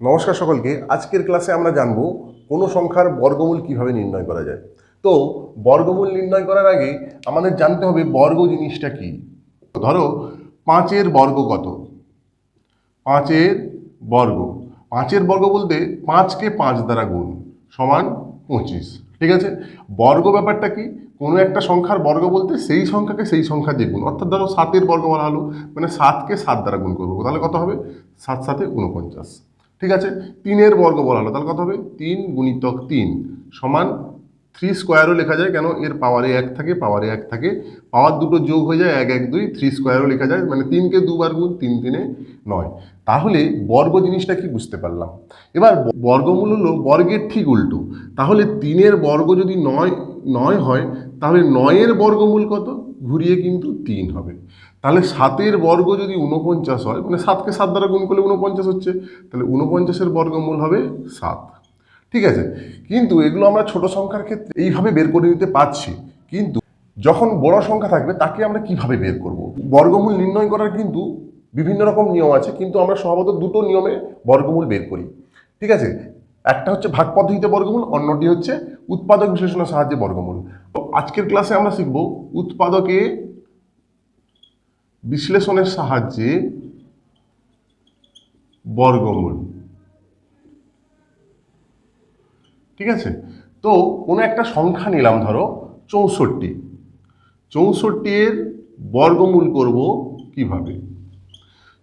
নমস্কার সকলকে। আজকের ক্লাসে আমরা জানব কোনো সংখ্যার বর্গমূল কিভাবে নির্ণয় করা যায়। তো বর্গমূল নির্ণয় করার আগে আমাদের জানতে হবে বর্গ জিনিসটা কি। ধরো 5-এর বর্গ কত? 5-এর বর্গ, 5-এর বর্গ বলতে 5কে 5 দ্বারা গুণ সমান 25। ঠিক আছে, বর্গ ব্যাপারটা কি? কোনো একটা সংখ্যার বর্গ বলতে সেই সংখ্যাকে সেই সংখ্যা দিয়ে গুণ। অর্থাৎ ধরো 7-এর বর্গ বলা হলো, মানে 7কে 7 দ্বারা গুণ করবো, তাহলে কত হবে? 7 7 49। ঠিক আছে, 3-এর বর্গ বলা হলো, তাহলে কত হবে? 3 গুণিতক 3 সমান 3 স্কোয়ারও লেখা যায়, কেন? এর পাওয়ারে 1 থাকে, পাওয়ারে 1 থাকে, পাওয়ার দুটো যোগ হয়ে যায় 1 1 2, 3 স্কোয়ারও লেখা যায়, মানে 3কে দুবার গুণ, 3 3 9। তাহলে বর্গ জিনিসটা কি বুঝতে পারলাম। এবার বর্গমূল হলো বর্গের ঠিক উল্টো। তাহলে 3-এর বর্গ যদি 9 হয়, তাহলে 9-এর বর্গমূল কত? ঘুরিয়ে কিন্তু 3 হবে। তাহলে 7-এর বর্গ যদি 49 হয়, মানে 7কে 7 দ্বারা গুণ করলে 49 হচ্ছে, তাহলে 49-এর বর্গমূল হবে 7। ঠিক আছে, কিন্তু এগুলো আমরা ছোট সংখ্যার ক্ষেত্রে এইভাবে বের করে নিতে পারছি, কিন্তু যখন বড় সংখ্যা থাকবে তাকে আমরা কিভাবে বের করব? বর্গমূল নির্ণয় করার কিন্তু বিভিন্ন রকম নিয়ম আছে, কিন্তু আমরা স্বভাবত দুটো নিয়মে বর্গমূল বের করি। ঠিক আছে, একটা হচ্ছে ভাগ পদ্ধতিতে বর্গমূল, অন্যটি হচ্ছে উৎপাদক বিশ্লেষণের সাহায্যে বর্গমূল। তো আজকের ক্লাসে আমরা শিখব উৎপাদকে বিশ্লেষণের সাহায্যে বর্গমূল। ঠিক আছে, তো কোনো একটা সংখ্যা নিলাম, ধরো 64। 64-এর বর্গমূল করব কিভাবে?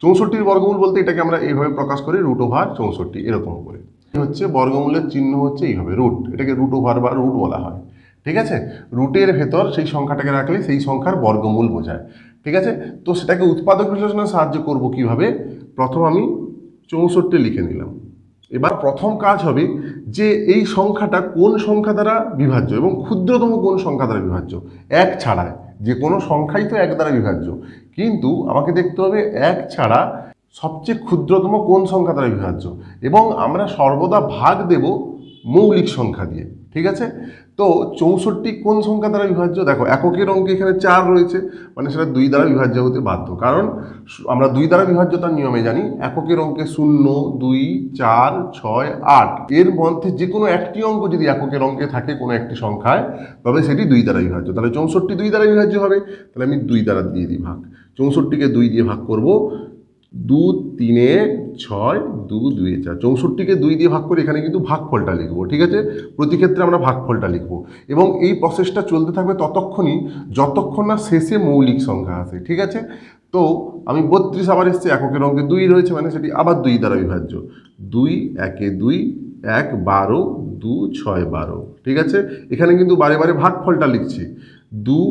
64-র বর্গমূল বলতে এটাকে আমরা এইভাবে প্রকাশ করি, √64, এরকম করে হচ্ছে বর্গমূলের চিহ্ন হচ্ছে এইভাবে রুট, এটাকে √ওভার বা রুট বলা হয়। ঠিক আছে, রুটের ভেতর সেই সংখ্যাটাকে রাখলে সেই সংখ্যার বর্গমূল বোঝায়। ঠিক আছে, তো সেটাকে উৎপাদক বিশ্লেষণে সাহায্য করব কিভাবে? প্রথম আমি 64 লিখে নিলাম। এবার প্রথম কাজ হবে যে এই সংখ্যাটা কোন সংখ্যা দ্বারা বিভাজ্য এবং ক্ষুদ্রতম কোন সংখ্যা দ্বারা বিভাজ্য, এক ছাড়ায়। যে কোনো সংখ্যাই তো এক দ্বারা বিভাজ্য, কিন্তু আমাকে দেখতে হবে এক ছাড়া সবচেয়ে ক্ষুদ্রতম কোন সংখ্যা দ্বারা বিভাজ্য, এবং আমরা সর্বদা ভাগ দেব মৌলিক সংখ্যা দিয়ে। ঠিক আছে, তো 64 কোন সংখ্যা দ্বারা বিভাজ্য? দেখো, এককের অঙ্কে এখানে 4 রয়েছে, মানে সেটা 2 দ্বারা বিভাজ্য হতে বাধ্য, কারণ আমরা 2 দ্বারা বিভাজ্যতার নিয়মে জানি এককের অঙ্কে 0 2 4 6 8, এর মধ্যে যে কোনো একটি অঙ্ক যদি এককের অঙ্কে থাকে কোনো একটি সংখ্যায়, তবে সেটি 2 দ্বারা বিভাজ্য। তাহলে 64 2 দ্বারা বিভাজ্য হবে, তাহলে আমি 2 দ্বারা দিয়ে দিই ভাগ। 64কে 2 দিয়ে ভাগ করব, 2 3 6, 2 2 4। 64কে 2 দিয়ে ভাগ করে এখানে কিন্তু ভাগফলটা লিখবো। ঠিক আছে, প্রতি ক্ষেত্রে আমরা ভাগফলটা লিখবো, এবং এই প্রসেসটা চলতে থাকবে ততক্ষণই যতক্ষণ না শেষে মৌলিক সংখ্যা আসে। ঠিক আছে, তো আমি 32 আবার এসছে, এককের অঙ্কে 2 রয়েছে, মানে সেটি আবার 2 দ্বারা বিভাজ্য। 2 1 2, 1 12, 2 6 12। ঠিক আছে, এখানে কিন্তু বারে বারে ভাগফলটা লিখছি। 2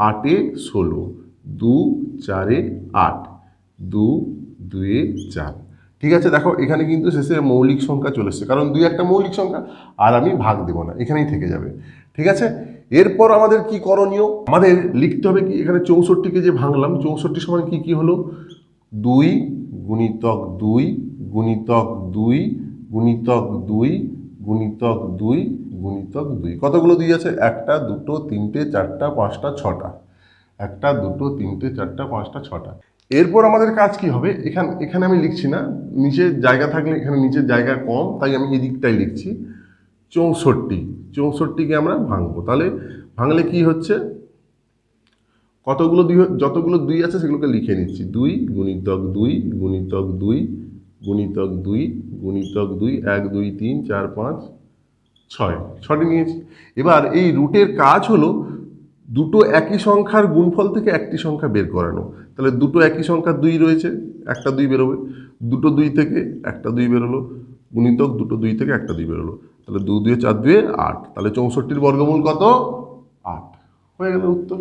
8 16, 2 4 8, 2 2 4। ঠিক আছে, দেখো এখানে কিন্তু শেষে মৌলিক সংখ্যা চলে এসছে, কারণ 2 একটা মৌলিক সংখ্যা, আর আমি ভাগ দেবো না, এখানেই থেকে যাবে। ঠিক আছে, এরপর আমাদের কি করণীয়? আমাদের লিখতে হবে কি, এখানে 64কে যে ভাঙলাম, 64 সমান কি কি হলো? 2 গুণিতক 2 গুণিতক 2 গুণিতক 2 গুণিতক 2 গুণিতক 2। কতগুলো 2 আছে? 1 2 3 4 5 6টা। 1 2 3 4 5 6টা। এরপর আমাদের কাজ কি হবে? এখানে আমি লিখছি না, নিচের জায়গা থাকলে এখানে নিচের জায়গা কম, তাই আমি এই দিকটাই লিখছি। 64কে আমরা ভাঙবো, তাহলে ভাঙলে কি হচ্ছে? কতগুলো 2, যতগুলো 2 আছে সেগুলোকে লিখে নিচ্ছি। 2 গুণিতক 2 গুণিতক 2 গুণিতক 2 গুণিতক 2, 1 2 3 4 5 6, 6টি নিয়েছি। এবার এই রুটের কাজ হলো দুটো একই সংখ্যার গুণফল থেকে একটি সংখ্যা বের করানো। তাহলে দুটো একই সংখ্যা 2 রয়েছে, একটা 2 বেরোবে। দুটো 2 থেকে একটা 2 বেরোলো, গুণিতক দুটো 2 থেকে একটা 2 বেরোলো, তাহলে 2 2 4 2 8। তাহলে 64-র বর্গমূল কত? 8। হয়ে গেল উত্তর।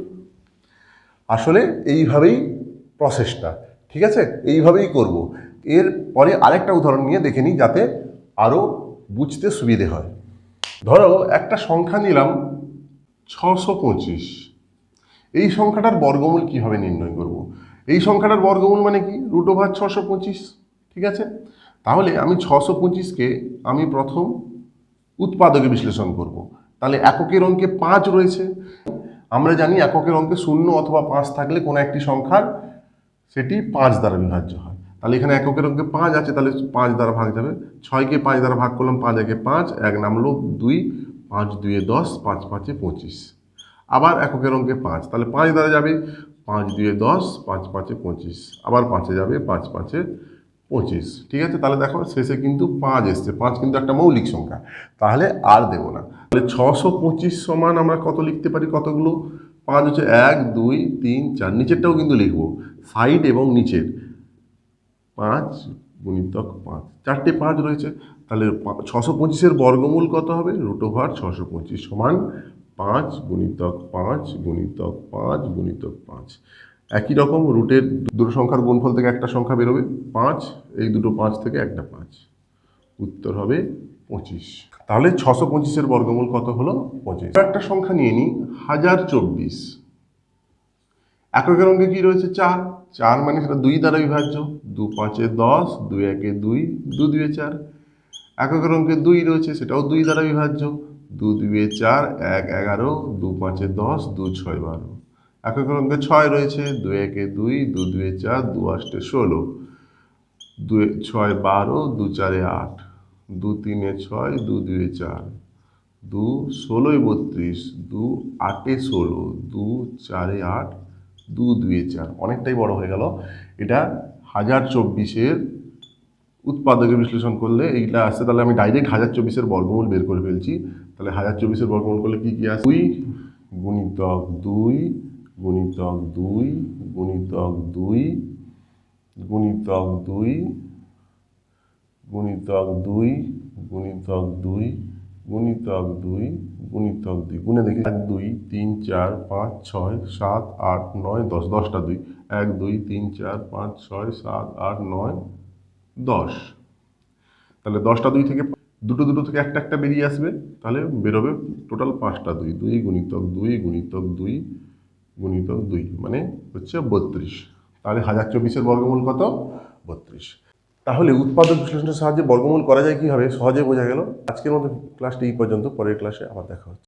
আসলে এইভাবেই প্রসেসটা। ঠিক আছে, এইভাবেই করব। এরপরে আরেকটা উদাহরণ নিয়ে দেখে নিই, যাতে আরও বুঝতে সুবিধে হয়। ধরো একটা সংখ্যা নিলাম 625। এই সংখ্যাটার বর্গমূল কিভাবে নির্ণয় করব? এই সংখ্যাটার বর্গমূল মানে কি? √625। ঠিক আছে, তাহলে আমি 625কে আমি প্রথম উৎপাদকে বিশ্লেষণ করব। তাহলে এককের অঙ্কে 5 রয়েছে, আমরা জানি এককের অঙ্কে 0 অথবা 5 থাকলে কোনো একটি সংখ্যার সেটি 5 দ্বারা বিভাজ্য হয়। তাহলে এখানে এককের অঙ্কে 5 আছে, তাহলে 5 দ্বারা ভাগ যাবে। 6কে 5 দ্বারা ভাগ করলাম, 5 একে 5, 1 নামলো 2, 5 2 10, 5 5 25। আবার এককের অঙ্কে 5, তাহলে 5 দ্বারা যাবে, 5 2 10, 5 5 25। আবার 5-এ যাবে, 5 5 25। ঠিক আছে, তাহলে দেখো শেষে কিন্তু 5 এসছে। 5 কিন্তু একটা মৌলিক সংখ্যা, তাহলে আর দেবো না। তাহলে 625 সমান আমরা কত লিখতে পারি, কতগুলো? 5 হচ্ছে 1 2 3 4, নিচেরটাও কিন্তু লিখবো, সাইড এবং নিচের 5 গুণিতক 5, চারটে 5 রয়েছে। তাহলে 625-এর বর্গমূল কত হবে? √625 সমান 5 গুণিতক 5 গুণিতক 5 গুণিতক 5। একই রকম রুটের দুটো সংখ্যার গুণফল থেকে একটা সংখ্যা বেরোবে 5, এই দুটো 5 থেকে একটা 5, উত্তর হবে 25। তাহলে 625-এর বর্গমূল কত হলো? 25। একটা সংখ্যা নিয়ে নিই, 1024। এককের অঙ্কে কি রয়েছে? 4। 4 মানে সেটা 2 দ্বারা বিভাজ্য, 2 5 10, 2 1 2, 2 2 4। এককের অঙ্কে 2 রয়েছে, সেটাও 2 দ্বারা বিভাজ্য, 2 2 4, 1 11, 2 5 10, 2 6 12। এককের অঙ্কে 6 রয়েছে, 2 1 2, 2 2 4, 2 8 16, 2 6 12, 2 4 8, 2 3 6, 2 2 4, 2 16 32, 2 8 16, 2 4 8, 2 2 4। অনেকটাই বড় হয়ে গেল। এটা 1024-এর উৎপাদকে বিশ্লেষণ করলে এইটা আসছে। তাহলে আমি ডাইরেক্ট 1024-এর বর্গমূল বের করে ফেলছি। তাহলে 1024-এর বর্গমূল করলে কি কি আসে? 2 গুণিতক 2 গুণিতক 2 গুণিতক 2 গুণিতক 2 গুণিতক 2 গুণিতক 2 গুণিতক 2 গুণিতক 2। গুণে দেখি, 1 2 3 4 5 6 7 8 9 10, 10টা 2, 1 2 3 4 5 6 7 8 9 10। তাহলে 10টা 2 থেকে দুটো দুটো থেকে একটা একটা বেরিয়ে আসবে, তাহলে বেরোবে টোটাল 5টা 2, 2 গুণিতক 2 গুণিতক 2 গুণিতক 2 মানে হচ্ছে 32। তাহলে 1024-এর বর্গমূল কত? 32। তাহলে উৎপাদক বিশ্লেষণের সাহায্যে বর্গমূল করা যায় কিভাবে, সহজে বোঝা গেল। আজকের মতো ক্লাসটি এই পর্যন্ত, পরের ক্লাসে আবার দেখা হচ্ছে।